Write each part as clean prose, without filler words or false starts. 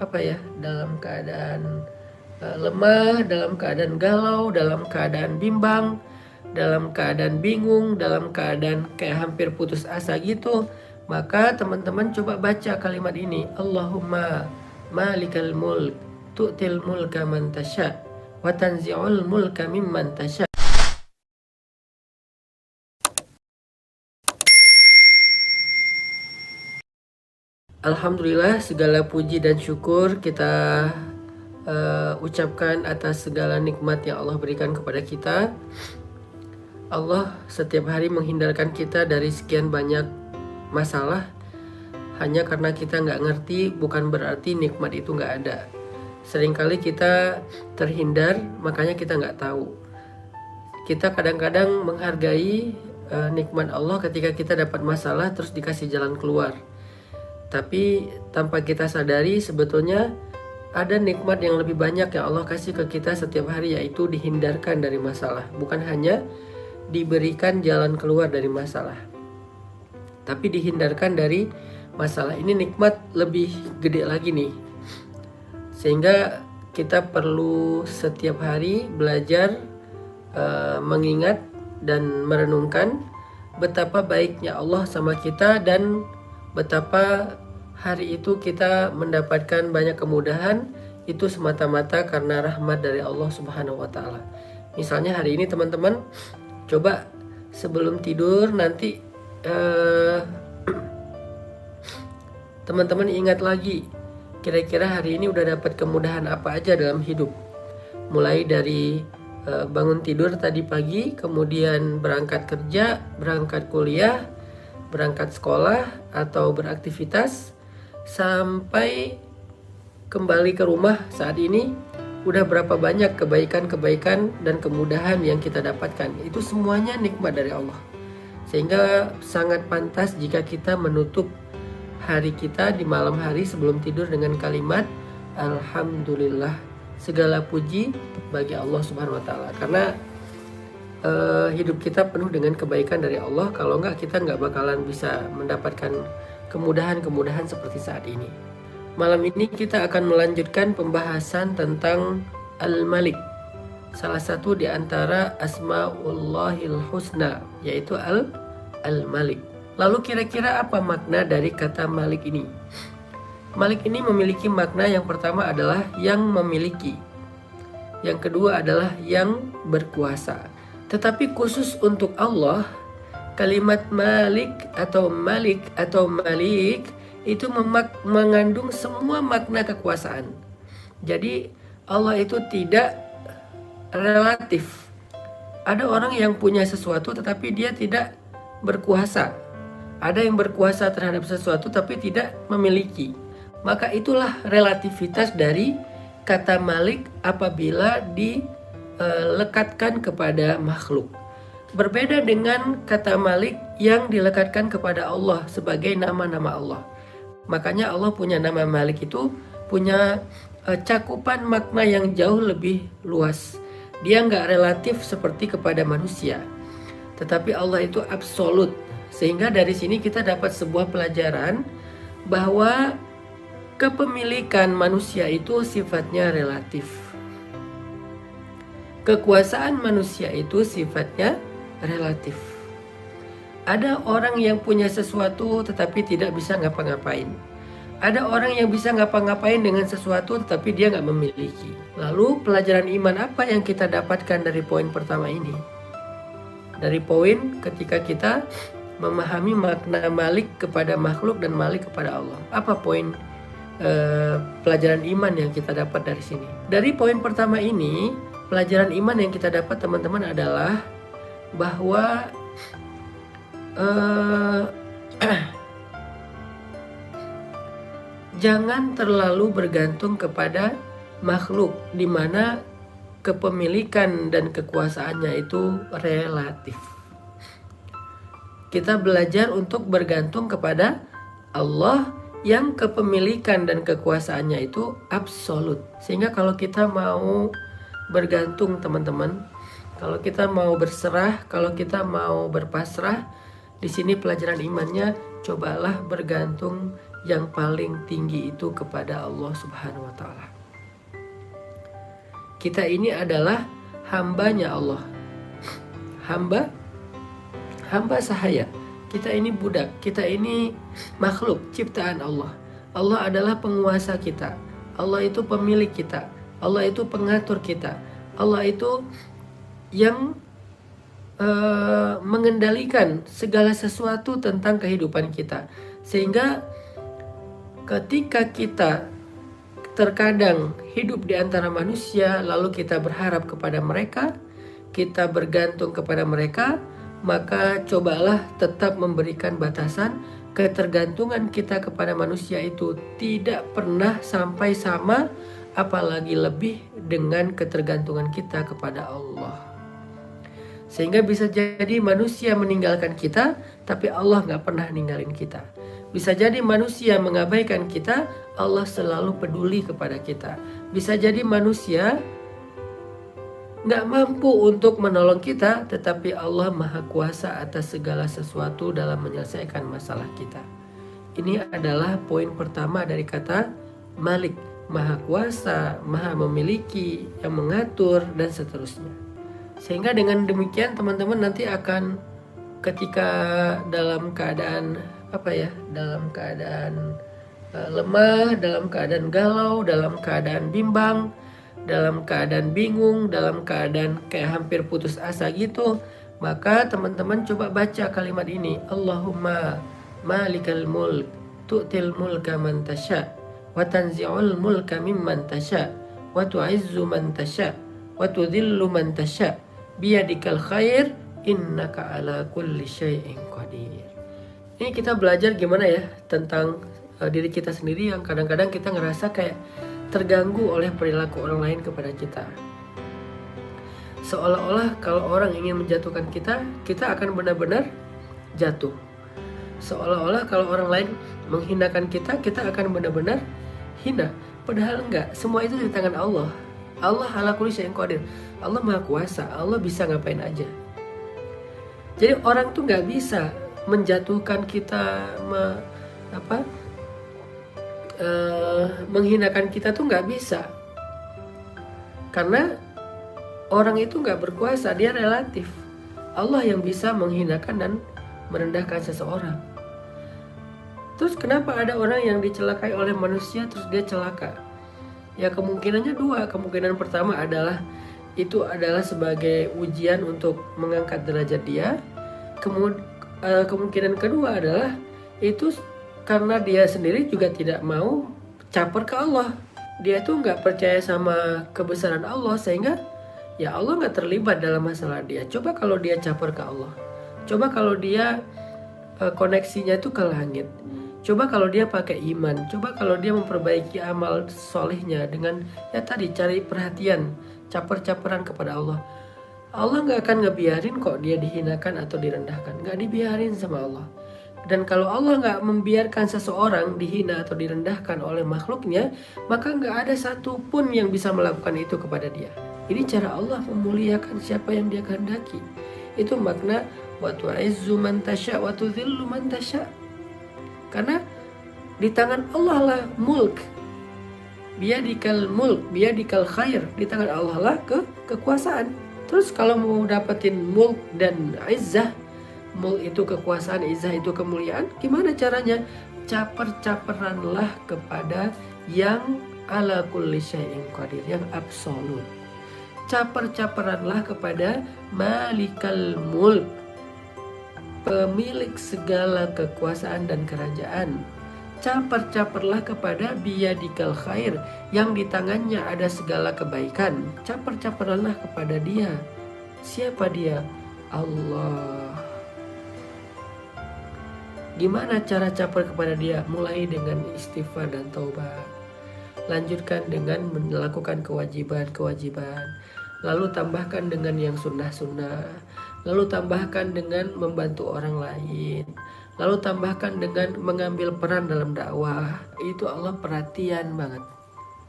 keadaan dalam keadaan lemah, dalam keadaan galau, dalam keadaan bimbang, dalam keadaan bingung, dalam keadaan kayak hampir putus asa gitu, maka teman-teman coba baca kalimat ini. Allahumma malikal mulk tu'til mulka man tasha wa tanzi'ul mulka mimman tasha. Alhamdulillah, segala puji dan syukur kita ucapkan atas segala nikmat yang Allah berikan kepada kita. Allah setiap hari menghindarkan kita dari sekian banyak masalah. Hanya karena kita nggak ngerti, bukan berarti nikmat itu nggak ada. Seringkali kita terhindar, makanya kita nggak tahu. Kita kadang-kadang menghargai nikmat Allah ketika kita dapat masalah terus dikasih jalan keluar. Tapi tanpa kita sadari sebetulnya ada nikmat yang lebih banyak yang Allah kasih ke kita setiap hari, yaitu dihindarkan dari masalah. Bukan hanya diberikan jalan keluar dari masalah, tapi dihindarkan dari masalah. Ini nikmat lebih gede lagi nih. Sehingga kita perlu setiap hari belajar mengingat dan merenungkan betapa baiknya Allah sama kita, dan betapa hari itu kita mendapatkan banyak kemudahan itu semata-mata karena rahmat dari Allah Subhanahu wa Ta'ala. Misalnya hari ini teman-teman coba sebelum tidur nanti teman-teman ingat lagi kira-kira hari ini udah dapat kemudahan apa aja dalam hidup. Mulai dari bangun tidur tadi pagi, kemudian berangkat kerja, berangkat kuliah, berangkat sekolah atau beraktivitas, sampai kembali ke rumah saat ini, udah berapa banyak kebaikan-kebaikan dan kemudahan yang kita dapatkan. Itu semuanya nikmat dari Allah. Sehingga sangat pantas jika kita menutup hari kita di malam hari sebelum tidur dengan kalimat Alhamdulillah, segala puji bagi Allah Subhanahu wa Ta'ala. Karena hidup kita penuh dengan kebaikan dari Allah. Kalau enggak, kita enggak bakalan bisa mendapatkan kemudahan-kemudahan seperti saat ini. Malam ini kita akan melanjutkan pembahasan tentang Al-Malik, salah satu di antara Asma'ullahil Husna, yaitu Al-Malik. Lalu kira-kira apa makna dari kata Malik ini? Malik ini memiliki makna, yang pertama adalah yang memiliki, yang kedua adalah yang berkuasa. Tetapi khusus untuk Allah, kalimat Malik atau Malik atau Malik itu mengandung semua makna kekuasaan. Jadi Allah itu tidak relatif. Ada orang yang punya sesuatu tetapi dia tidak berkuasa. Ada yang berkuasa terhadap sesuatu tapi tidak memiliki. Maka itulah relativitas dari kata Malik apabila dilekatkan kepada makhluk. Berbeda dengan kata Malik yang dilekatkan kepada Allah sebagai nama-nama Allah. Makanya Allah punya nama Malik itu punya cakupan makna yang jauh lebih luas. Dia nggak relatif seperti kepada manusia, tetapi Allah itu absolut. Sehingga dari sini kita dapat sebuah pelajaran bahwa kepemilikan manusia itu sifatnya relatif. Kekuasaan manusia itu sifatnya relatif. Ada orang yang punya sesuatu tetapi tidak bisa ngapa-ngapain. Ada orang yang bisa ngapa-ngapain dengan sesuatu tetapi dia nggak memiliki. Lalu pelajaran iman apa yang kita dapatkan dari poin pertama ini? Dari poin ketika kita memahami makna Malik kepada makhluk dan Malik kepada Allah. Apa poin pelajaran iman yang kita dapat dari sini? Dari poin pertama ini, pelajaran iman yang kita dapat teman-teman adalah bahwa jangan terlalu bergantung kepada makhluk, di mana kepemilikan dan kekuasaannya itu relatif. Kita belajar untuk bergantung kepada Allah yang kepemilikan dan kekuasaannya itu absolut. Sehingga kalau kita mau bergantung teman-teman, kalau kita mau berserah, kalau kita mau berpasrah, di sini pelajaran imannya cobalah bergantung yang paling tinggi itu kepada Allah Subhanahu wa Ta'ala. Kita ini adalah hambanya Allah, hamba sahaya. Kita ini budak, kita ini makhluk ciptaan Allah. Allah adalah penguasa kita, Allah itu pemilik kita, Allah itu pengatur kita, Allah itu yang mengendalikan segala sesuatu tentang kehidupan kita. Sehingga ketika kita terkadang hidup di antara manusia, lalu kita berharap kepada mereka, kita bergantung kepada mereka, maka cobalah tetap memberikan batasan. Ketergantungan kita kepada manusia itu tidak pernah sampai sama, apalagi lebih dengan ketergantungan kita kepada Allah. Sehingga bisa jadi manusia meninggalkan kita, tapi Allah gak pernah ninggalin kita. Bisa jadi manusia mengabaikan kita, Allah selalu peduli kepada kita. Bisa jadi manusia gak mampu untuk menolong kita, tetapi Allah Maha Kuasa atas segala sesuatu dalam menyelesaikan masalah kita. Ini adalah poin pertama dari kata Malik, Maha Kuasa, Maha Memiliki, yang mengatur, dan seterusnya. Sehingga dengan demikian teman-teman nanti akan ketika dalam keadaan dalam keadaan lemah, dalam keadaan galau, dalam keadaan bimbang, dalam keadaan bingung, dalam keadaan kayak hampir putus asa gitu, maka teman-teman coba baca kalimat ini, Allahumma malikal mulk tu'til mulka man tasha wa tanzi'ul mulka mimman tasha wa tu'izzu man tasha wa tudhillu man tasha biyadikal khair innaka ala kulli syai'in qadir. Ini kita belajar gimana ya tentang diri kita sendiri yang kadang-kadang kita ngerasa kayak terganggu oleh perilaku orang lain kepada kita. Seolah-olah kalau orang ingin menjatuhkan kita, kita akan benar-benar jatuh. Seolah-olah kalau orang lain menghinakan kita, kita akan benar-benar hina. Padahal enggak, semua itu di tangan Allah. Allah ala kulli syai'in qadir. Allah Maha Kuasa, Allah bisa ngapain aja. Jadi orang tuh nggak bisa menjatuhkan kita, menghinakan kita tuh nggak bisa. Karena orang itu nggak berkuasa, dia relatif. Allah yang bisa menghinakan dan merendahkan seseorang. Terus kenapa ada orang yang dicelakai oleh manusia terus dia celaka? Ya kemungkinannya dua. Kemungkinan pertama adalah itu adalah sebagai ujian untuk mengangkat derajat dia. Kemungkinan kedua adalah itu karena dia sendiri juga tidak mau caper ke Allah. Dia tuh nggak percaya sama kebesaran Allah, sehingga ya Allah nggak terlibat dalam masalah dia. Coba kalau dia caper ke Allah, coba kalau dia koneksinya itu ke langit, coba kalau dia pakai iman, coba kalau dia memperbaiki amal solehnya dengan ya tadi cari perhatian, caper-caperan kepada Allah. Allah nggak akan ngebiarin kok dia dihinakan atau direndahkan, nggak dibiarin sama Allah. Dan kalau Allah nggak membiarkan seseorang dihina atau direndahkan oleh makhluknya, maka nggak ada satupun yang bisa melakukan itu kepada dia. Ini cara Allah memuliakan siapa yang dia kehendaki. Itu makna wa tu'izzu man tasya wa tudhillu man tasya. Karena di tangan Allah lah mulk. Biyadikal mulk, biyadikal khair. Di tangan Allah lah kekuasaan. Terus kalau mau dapetin mulk dan izzah, mulk itu kekuasaan, izzah itu kemuliaan, gimana caranya? Caper-caperanlah kepada yang ala kulli syai'in qadir, yang absolut. Caper-caperanlah kepada malikal mulk, pemilik segala kekuasaan dan kerajaan. Caper-caperlah kepada biyadikal khair, yang di tangannya ada segala kebaikan. Caper-caperlah kepada dia. Siapa dia? Allah. Gimana cara caper kepada dia? Mulai dengan istighfar dan taubat. Lanjutkan dengan melakukan kewajiban-kewajiban. Lalu tambahkan dengan yang sunnah-sunnah. Lalu tambahkan dengan membantu orang lain. Lalu tambahkan dengan mengambil peran dalam dakwah. Itu Allah perhatian banget.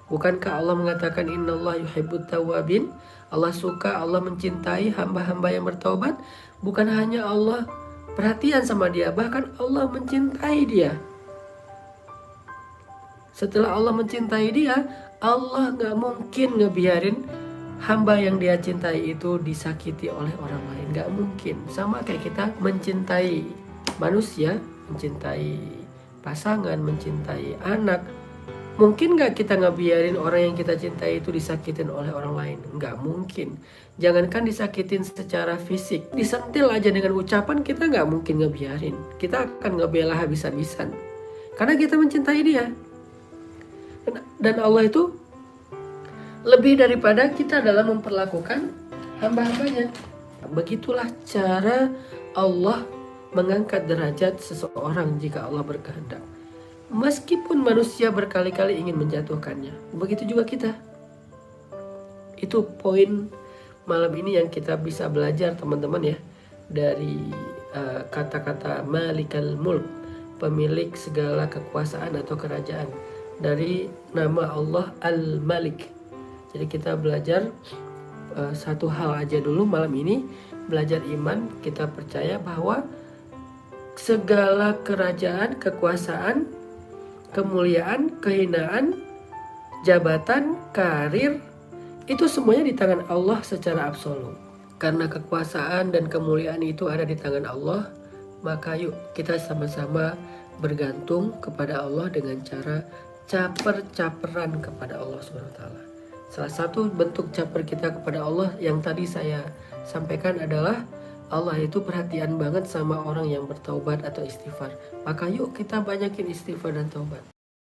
Bukankah Allah mengatakan innallaha yuhibbut tawwabin? Allah suka, Allah mencintai hamba-hamba yang bertaubat. Bukan hanya Allah perhatian sama dia, bahkan Allah mencintai dia. Setelah Allah mencintai dia, Allah nggak mungkin ngebiarin hamba yang dia cintai itu disakiti oleh orang lain. Nggak mungkin. Sama kayak kita mencintai manusia, mencintai pasangan, mencintai anak. Mungkin nggak kita ngebiarin orang yang kita cintai itu disakitin oleh orang lain? Nggak mungkin. Jangankan disakitin secara fisik, disentil aja dengan ucapan kita nggak mungkin ngebiarin. Kita akan ngebela habis-habisan. Karena kita mencintai dia. Dan Allah itu lebih daripada kita dalam memperlakukan hamba-hambanya. Begitulah cara Allah mengangkat derajat seseorang jika Allah berkehendak. Meskipun manusia berkali-kali ingin menjatuhkannya, begitu juga kita. Itu poin malam ini yang kita bisa belajar teman-teman ya, dari kata-kata Malikal Mulk, pemilik segala kekuasaan atau kerajaan, dari nama Allah Al-Malik. Jadi kita belajar satu hal aja dulu malam ini, belajar iman. Kita percaya bahwa segala kerajaan, kekuasaan, kemuliaan, kehinaan, jabatan, karir, itu semuanya di tangan Allah secara absolut. Karena kekuasaan dan kemuliaan itu ada di tangan Allah, maka yuk kita sama-sama bergantung kepada Allah dengan cara caper-caperan kepada Allah SWT. Salah satu bentuk caper kita kepada Allah yang tadi saya sampaikan adalah Allah itu perhatian banget sama orang yang bertaubat atau istighfar. Maka yuk kita banyakin istighfar dan taubat.